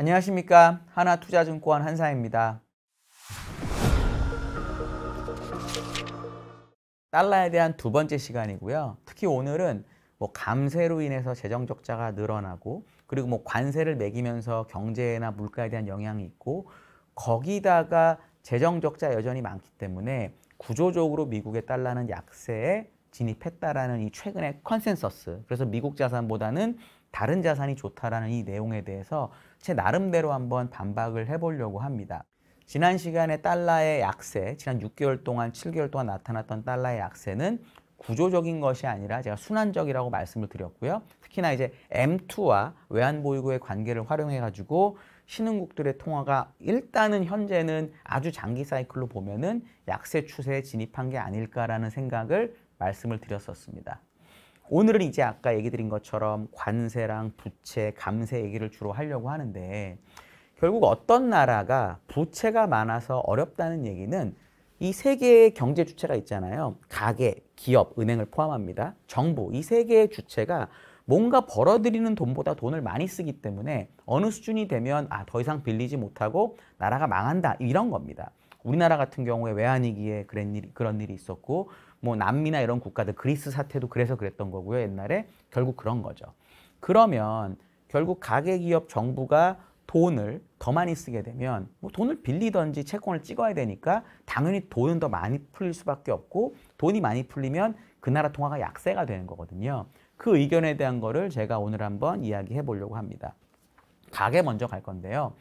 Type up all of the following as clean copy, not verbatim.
안녕하십니까. 하나투자증권 한사입니다. 달러에 대한 두 번째 시간이고요. 특히 오늘은 감세로 인해서 재정 적자가 늘어나고 그리고 관세를 매기면서 경제나 물가에 대한 영향이 있고 거기다가 재정 적자 여전히 많기 때문에 구조적으로 미국의 달러는 약세에 진입했다라는 이 최근의 컨센서스. 그래서 미국 자산보다는 다른 자산이 좋다라는 이 내용에 대해서 제 나름대로 한번 반박을 해보려고 합니다. 지난 시간에 달러의 약세, 지난 6개월 동안, 7개월 동안 나타났던 달러의 약세는 구조적인 것이 아니라 제가 순환적이라고 말씀을 드렸고요. 특히나 이제 M2와 외환보유고의 관계를 활용해가지고 신흥국들의 통화가 일단은 현재는 아주 장기 사이클로 보면은 약세 추세에 진입한 게 아닐까라는 생각을 말씀을 드렸었습니다. 오늘은 이제 아까 얘기 드린 것처럼 관세랑 부채, 감세 얘기를 주로 하려고 하는데 결국 어떤 나라가 부채가 많아서 어렵다는 얘기는 이 세 개의 경제 주체가 있잖아요. 가계, 기업, 은행을 포함합니다. 정부, 이 세 개의 주체가 뭔가 벌어들이는 돈보다 돈을 많이 쓰기 때문에 어느 수준이 되면 더 이상 빌리지 못하고 나라가 망한다 이런 겁니다. 우리나라 같은 경우에 외환위기에 그런 일이 있었고 남미나 이런 국가들 그리스 사태도 그래서 그랬던 거고요. 옛날에 결국 그런 거죠. 그러면 결국 가계, 기업, 정부가 돈을 더 많이 쓰게 되면 돈을 빌리든지 채권을 찍어야 되니까 당연히 돈은 더 많이 풀릴 수밖에 없고 돈이 많이 풀리면 그 나라 통화가 약세가 되는 거거든요. 그 의견에 대한 거를 제가 오늘 한번 이야기해 보려고 합니다. 가계 먼저 갈 건데요.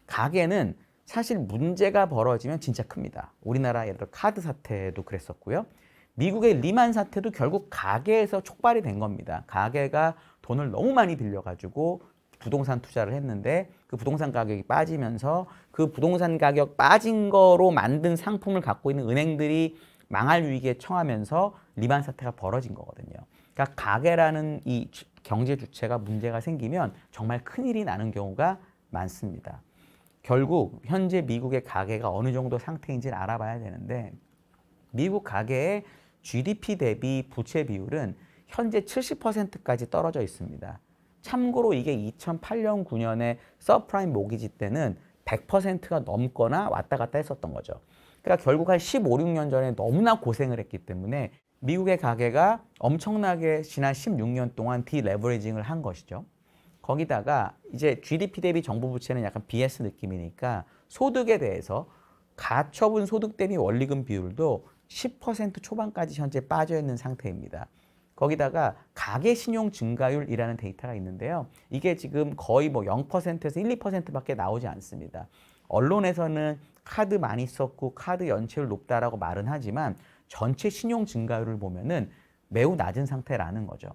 가계는 사실 문제가 벌어지면 진짜 큽니다. 우리나라 예를 들어 카드 사태도 그랬었고요. 미국의 리만 사태도 결국 가계에서 촉발이 된 겁니다. 가계가 돈을 너무 많이 빌려가지고 부동산 투자를 했는데 그 부동산 가격이 빠지면서 그 부동산 가격 빠진 거로 만든 상품을 갖고 있는 은행들이 망할 위기에 처하면서 리만 사태가 벌어진 거거든요. 그러니까 가계라는 이 경제 주체가 문제가 생기면 정말 큰일이 나는 경우가 많습니다. 결국 현재 미국의 가계가 어느 정도 상태인지를 알아봐야 되는데 미국 가계의 GDP 대비 부채 비율은 현재 70%까지 떨어져 있습니다. 참고로 이게 2008년, 9년에 서프라임 모기지 때는 100%가 넘거나 왔다 갔다 했었던 거죠. 그러니까 결국 한 15, 16년 전에 너무나 고생을 했기 때문에 미국의 가계가 엄청나게 지난 16년 동안 디레버리징을 한 것이죠. 거기다가 이제 GDP 대비 정부 부채는 약간 BS 느낌이니까 소득에 대해서 가처분 소득 대비 원리금 비율도 10% 초반까지 현재 빠져 있는 상태입니다. 거기다가 가계 신용 증가율이라는 데이터가 있는데요. 이게 지금 거의 0%에서 1, 2%밖에 나오지 않습니다. 언론에서는 카드 많이 썼고 카드 연체율 높다라고 말은 하지만 전체 신용 증가율을 보면은 매우 낮은 상태라는 거죠.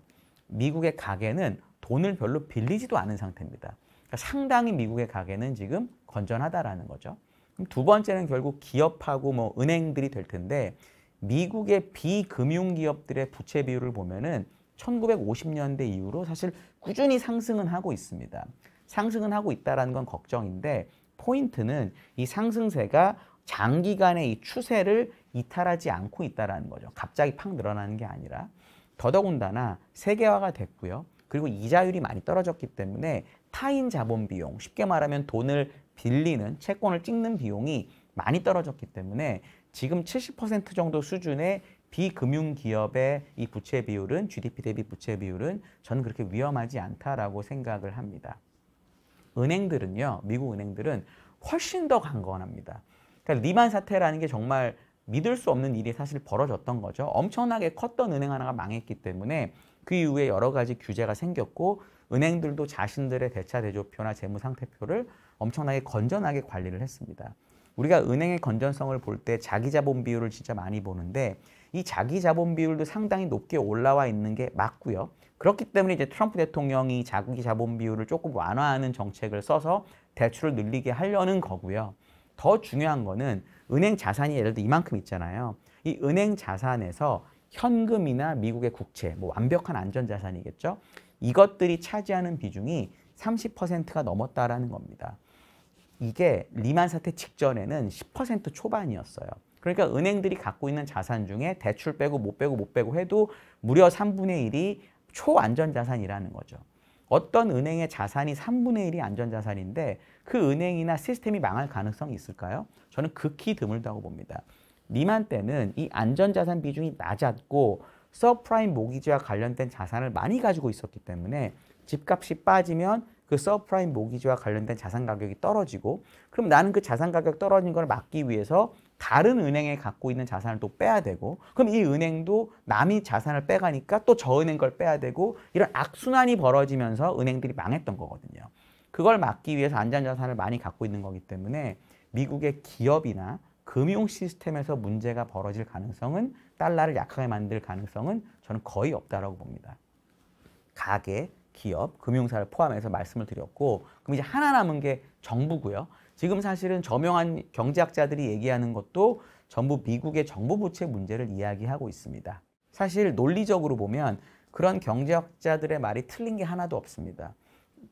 미국의 가계는 돈을 별로 빌리지도 않은 상태입니다. 그러니까 상당히 미국의 가계는 지금 건전하다라는 거죠. 그럼 두 번째는 결국 기업하고 은행들이 될 텐데 미국의 비금융 기업들의 부채 비율을 보면은 1950년대 이후로 사실 꾸준히 상승은 하고 있습니다. 상승은 하고 있다는 건 걱정인데 포인트는 이 상승세가 장기간의 이 추세를 이탈하지 않고 있다는 거죠. 갑자기 팍 늘어나는 게 아니라. 더더군다나 세계화가 됐고요. 그리고 이자율이 많이 떨어졌기 때문에 타인 자본 비용, 쉽게 말하면 돈을 빌리는 채권을 찍는 비용이 많이 떨어졌기 때문에 지금 70% 정도 수준의 비금융 기업의 이 부채 비율은 GDP 대비 부채 비율은 저는 그렇게 위험하지 않다라고 생각을 합니다. 은행들은요, 미국 은행들은 훨씬 더 강건합니다. 그러니까 리만 사태라는 게 정말 믿을 수 없는 일이 사실 벌어졌던 거죠. 엄청나게 컸던 은행 하나가 망했기 때문에 그 이후에 여러 가지 규제가 생겼고 은행들도 자신들의 대차대조표나 재무상태표를 엄청나게 건전하게 관리를 했습니다. 우리가 은행의 건전성을 볼 때 자기자본 비율을 진짜 많이 보는데 이 자기자본 비율도 상당히 높게 올라와 있는 게 맞고요. 그렇기 때문에 이제 트럼프 대통령이 자기자본 비율을 조금 완화하는 정책을 써서 대출을 늘리게 하려는 거고요. 더 중요한 거는 은행 자산이 예를 들어 이만큼 있잖아요. 이 은행 자산에서 현금이나 미국의 국채, 완벽한 안전자산이겠죠. 이것들이 차지하는 비중이 30%가 넘었다라는 겁니다. 이게 리만 사태 직전에는 10% 초반이었어요. 그러니까 은행들이 갖고 있는 자산 중에 대출 빼고 못 빼고 해도 무려 3분의 1이 초안전자산이라는 거죠. 어떤 은행의 자산이 3분의 1이 안전자산인데 그 은행이나 시스템이 망할 가능성이 있을까요? 저는 극히 드물다고 봅니다. 리만 때는 이 안전자산 비중이 낮았고 서프라임 모기지와 관련된 자산을 많이 가지고 있었기 때문에 집값이 빠지면 그 서프라임 모기지와 관련된 자산 가격이 떨어지고 그럼 나는 그 자산 가격 떨어진 걸 막기 위해서 다른 은행에 갖고 있는 자산을 또 빼야 되고 그럼 이 은행도 남이 자산을 빼가니까 또 저 은행 걸 빼야 되고 이런 악순환이 벌어지면서 은행들이 망했던 거거든요. 그걸 막기 위해서 안전자산을 많이 갖고 있는 거기 때문에 미국의 기업이나 금융 시스템에서 문제가 벌어질 가능성은 달러를 약하게 만들 가능성은 저는 거의 없다라고 봅니다. 가계, 기업, 금융사를 포함해서 말씀을 드렸고 그럼 이제 하나 남은 게 정부고요. 지금 사실은 저명한 경제학자들이 얘기하는 것도 전부 미국의 정부 부채 문제를 이야기하고 있습니다. 사실 논리적으로 보면 그런 경제학자들의 말이 틀린 게 하나도 없습니다.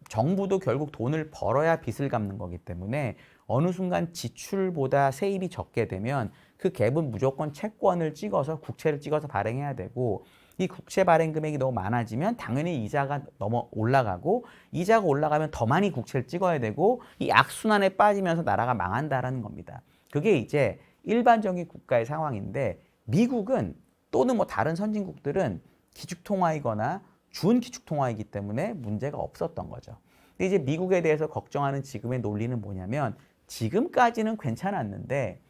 정부도 결국 돈을 벌어야 빚을 갚는 거기 때문에 어느 순간 지출보다 세입이 적게 되면 그 갭은 무조건 채권을 찍어서 국채를 찍어서 발행해야 되고 이 국채 발행 금액이 너무 많아지면 당연히 이자가 너무 올라가고 이자가 올라가면 더 많이 국채를 찍어야 되고 이 악순환에 빠지면서 나라가 망한다라는 겁니다. 그게 이제 일반적인 국가의 상황인데 미국은 또는 뭐 다른 선진국들은 기축통화이거나 준기축통화이기 때문에 문제가 없었던 거죠. 근데 이제 미국에 대해서 걱정하는 지금의 논리는 뭐냐면 지금까지는 괜찮았는데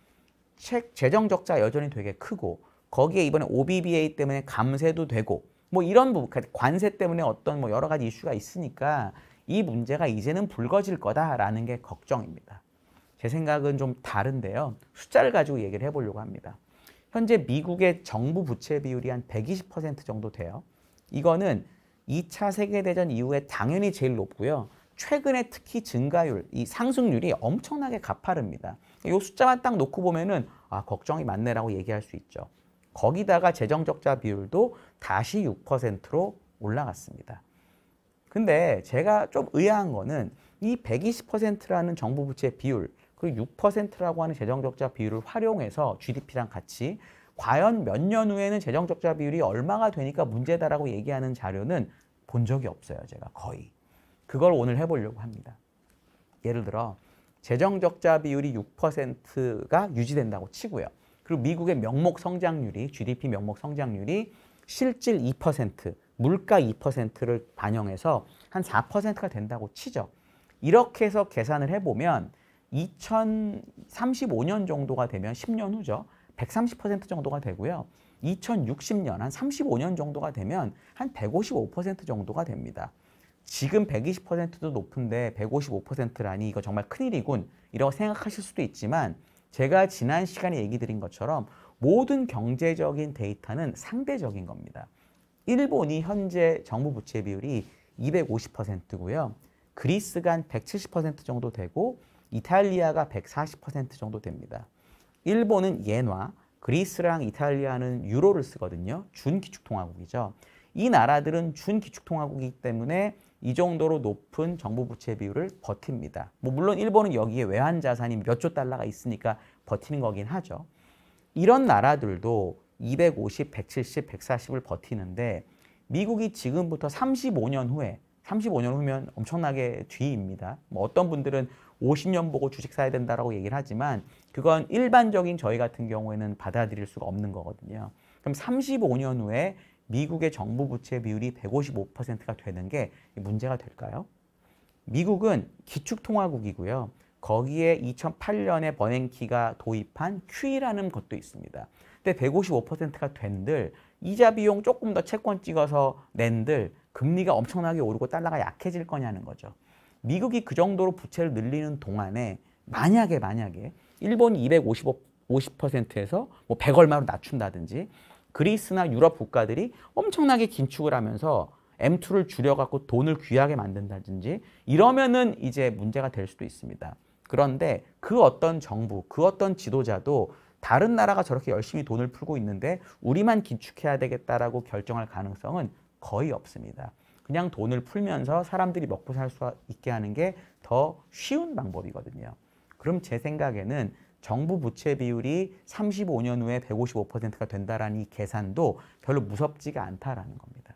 재정 적자 여전히 되게 크고 거기에 이번에 OBBA 때문에 감세도 되고 뭐 이런 부분, 관세 때문에 어떤 뭐 여러 가지 이슈가 있으니까 이 문제가 이제는 불거질 거다라는 게 걱정입니다. 제 생각은 좀 다른데요. 숫자를 가지고 얘기를 해보려고 합니다. 현재 미국의 정부 부채 비율이 한 120% 정도 돼요. 이거는 2차 세계대전 이후에 당연히 제일 높고요. 최근에 특히 증가율, 이 상승률이 엄청나게 가파릅니다. 이 숫자만 딱 놓고 보면은 아, 걱정이 많네라고 얘기할 수 있죠. 거기다가 재정적자 비율도 다시 6%로 올라갔습니다. 근데 제가 좀 의아한 거는 이 120%라는 정부 부채 비율 그리고 6%라고 하는 재정적자 비율을 활용해서 GDP랑 같이 과연 몇 년 후에는 재정적자 비율이 얼마가 되니까 문제다라고 얘기하는 자료는 본 적이 없어요. 제가 거의. 그걸 오늘 해보려고 합니다. 예를 들어 재정적자 비율이 6%가 유지된다고 치고요. 그리고 미국의 명목 성장률이 GDP 명목 성장률이 실질 2%, 물가 2%를 반영해서 한 4%가 된다고 치죠. 이렇게 해서 계산을 해보면 2035년 정도가 되면 10년 후죠. 130% 정도가 되고요. 2060년 한 35년 정도가 되면 한 155% 정도가 됩니다. 지금 120%도 높은데 155%라니 이거 정말 큰일이군 이라고 생각하실 수도 있지만 제가 지난 시간에 얘기 드린 것처럼 모든 경제적인 데이터는 상대적인 겁니다. 일본이 현재 정부 부채 비율이 250%고요. 그리스가 한 170% 정도 되고 이탈리아가 140% 정도 됩니다. 일본은 엔화, 그리스랑 이탈리아는 유로를 쓰거든요. 준기축통화국이죠. 이 나라들은 준기축통화국이기 때문에 이 정도로 높은 정부 부채 비율을 버팁니다. 뭐 물론 일본은 여기에 외환 자산이 몇 조 달러가 있으니까 버티는 거긴 하죠. 이런 나라들도 250, 170, 140을 버티는데 미국이 지금부터 35년 후면 엄청나게 뒤입니다. 뭐 어떤 분들은 50년 보고 주식 사야 된다라고 얘기를 하지만 그건 일반적인 저희 같은 경우에는 받아들일 수가 없는 거거든요. 그럼 35년 후에 미국의 정부 부채 비율이 155%가 되는 게 문제가 될까요? 미국은 기축통화국이고요. 거기에 2008년에 버냉키가 도입한 QE라는 것도 있습니다. 근데 155%가 된들 이자 비용 조금 더 채권 찍어서 낸들 금리가 엄청나게 오르고 달러가 약해질 거냐는 거죠. 미국이 그 정도로 부채를 늘리는 동안에 만약에 일본이 250%에서 뭐 100 얼마로 낮춘다든지 그리스나 유럽 국가들이 엄청나게 긴축을 하면서 M2를 줄여갖고 돈을 귀하게 만든다든지 이러면은 이제 문제가 될 수도 있습니다. 그런데 그 어떤 정부, 그 어떤 지도자도 다른 나라가 저렇게 열심히 돈을 풀고 있는데 우리만 긴축해야 되겠다라고 결정할 가능성은 거의 없습니다. 그냥 돈을 풀면서 사람들이 먹고 살 수 있게 하는 게 더 쉬운 방법이거든요. 그럼 제 생각에는 정부 부채 비율이 35년 후에 155%가 된다라는 이 계산도 별로 무섭지가 않다라는 겁니다.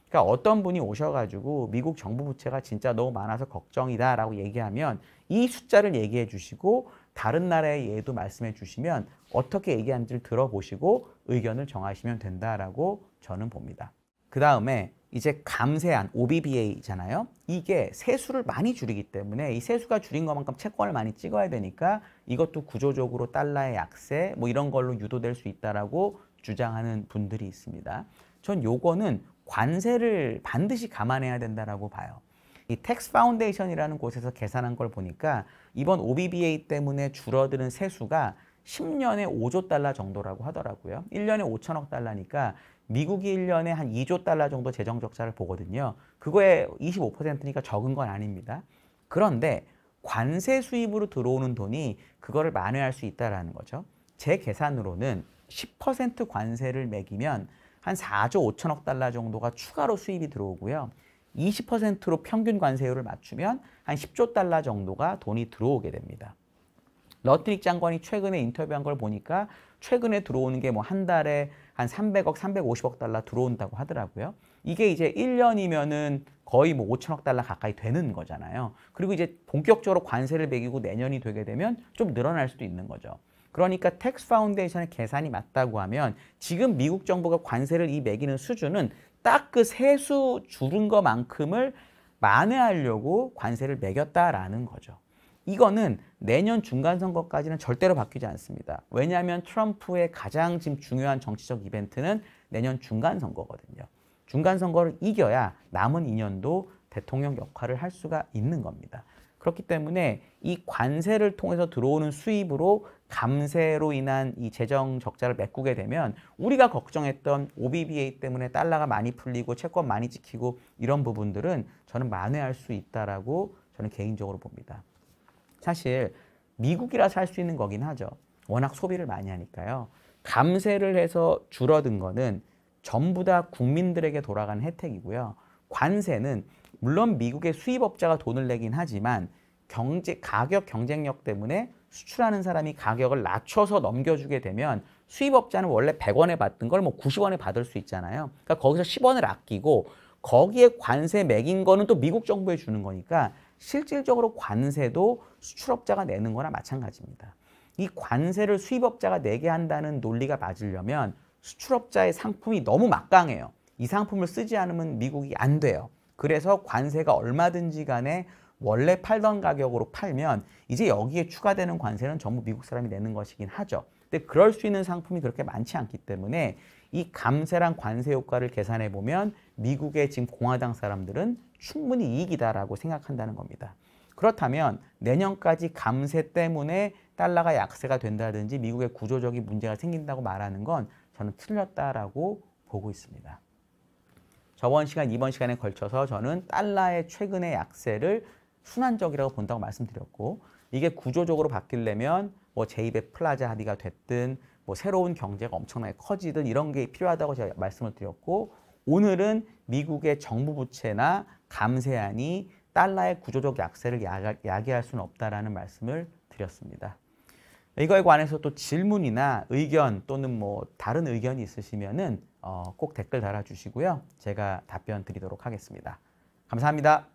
그러니까 어떤 분이 오셔가지고 미국 정부 부채가 진짜 너무 많아서 걱정이다라고 얘기하면 이 숫자를 얘기해 주시고 다른 나라의 예도 말씀해 주시면 어떻게 얘기하는지를 들어보시고 의견을 정하시면 된다라고 저는 봅니다. 그 다음에 이제 감세안, OBBA잖아요. 이게 세수를 많이 줄이기 때문에 이 세수가 줄인 것만큼 채권을 많이 찍어야 되니까 이것도 구조적으로 달러의 약세 뭐 이런 걸로 유도될 수 있다라고 주장하는 분들이 있습니다. 전 요거는 관세를 반드시 감안해야 된다라고 봐요. 이 텍스 파운데이션이라는 곳에서 계산한 걸 보니까 이번 OBBA 때문에 줄어드는 세수가 10년에 5조 달러 정도라고 하더라고요. 1년에 5천억 달러니까 미국이 1년에 한 2조 달러 정도 재정 적자를 보거든요. 그거의 25%니까 적은 건 아닙니다. 그런데 관세 수입으로 들어오는 돈이 그거를 만회할 수 있다는 거죠. 제 계산으로는 10% 관세를 매기면 한 4조 5천억 달러 정도가 추가로 수입이 들어오고요. 20%로 평균 관세율을 맞추면 한 10조 달러 정도가 돈이 들어오게 됩니다. 러트릭 장관이 최근에 인터뷰한 걸 보니까 최근에 들어오는 게 뭐 한 달에 한 300억, 350억 달러 들어온다고 하더라고요. 이게 이제 1년이면은 거의 뭐 5천억 달러 가까이 되는 거잖아요. 그리고 이제 본격적으로 관세를 매기고 내년이 되게 되면 좀 늘어날 수도 있는 거죠. 그러니까 텍스 파운데이션의 계산이 맞다고 하면 지금 미국 정부가 관세를 이 매기는 수준은 딱 그 세수 줄은 것만큼을 만회하려고 관세를 매겼다라는 거죠. 이거는 내년 중간선거까지는 절대로 바뀌지 않습니다. 왜냐하면 트럼프의 가장 지금 중요한 정치적 이벤트는 내년 중간선거거든요. 중간선거를 이겨야 남은 2년도 대통령 역할을 할 수가 있는 겁니다. 그렇기 때문에 이 관세를 통해서 들어오는 수입으로 감세로 인한 이 재정 적자를 메꾸게 되면 우리가 걱정했던 OBBA 때문에 달러가 많이 풀리고 채권 많이 지키고 이런 부분들은 저는 만회할 수 있다라고 저는 개인적으로 봅니다. 사실 미국이라서 할 수 있는 거긴 하죠. 워낙 소비를 많이 하니까요. 감세를 해서 줄어든 거는 전부 다 국민들에게 돌아가는 혜택이고요. 관세는 물론 미국의 수입업자가 돈을 내긴 하지만 가격 경쟁력 때문에 수출하는 사람이 가격을 낮춰서 넘겨주게 되면 수입업자는 원래 100원에 받던 걸 뭐 90원에 받을 수 있잖아요. 그러니까 거기서 10원을 아끼고 거기에 관세 매긴 거는 또 미국 정부에 주는 거니까 실질적으로 관세도 수출업자가 내는 거나 마찬가지입니다. 이 관세를 수입업자가 내게 한다는 논리가 맞으려면 수출업자의 상품이 너무 막강해요. 이 상품을 쓰지 않으면 미국이 안 돼요. 그래서 관세가 얼마든지 간에 원래 팔던 가격으로 팔면 이제 여기에 추가되는 관세는 전부 미국 사람이 내는 것이긴 하죠. 근데 그럴 수 있는 상품이 그렇게 많지 않기 때문에 이 감세랑 관세 효과를 계산해 보면 미국의 지금 공화당 사람들은 충분히 이익이다라고 생각한다는 겁니다. 그렇다면 내년까지 감세 때문에 달러가 약세가 된다든지 미국의 구조적인 문제가 생긴다고 말하는 건 저는 틀렸다라고 보고 있습니다. 저번 시간, 이번 시간에 걸쳐서 저는 달러의 최근의 약세를 순환적이라고 본다고 말씀드렸고 이게 구조적으로 바뀌려면 뭐 제2의 플라자 합의가 됐든 뭐 새로운 경제가 엄청나게 커지든 이런 게 필요하다고 제가 말씀을 드렸고 오늘은 미국의 정부 부채나 감세안이 달러의 구조적 약세를 야기할 수는 없다라는 말씀을 드렸습니다. 이거에 관해서 또 질문이나 의견 또는 뭐 다른 의견이 있으시면은 꼭 댓글 달아주시고요. 제가 답변 드리도록 하겠습니다. 감사합니다.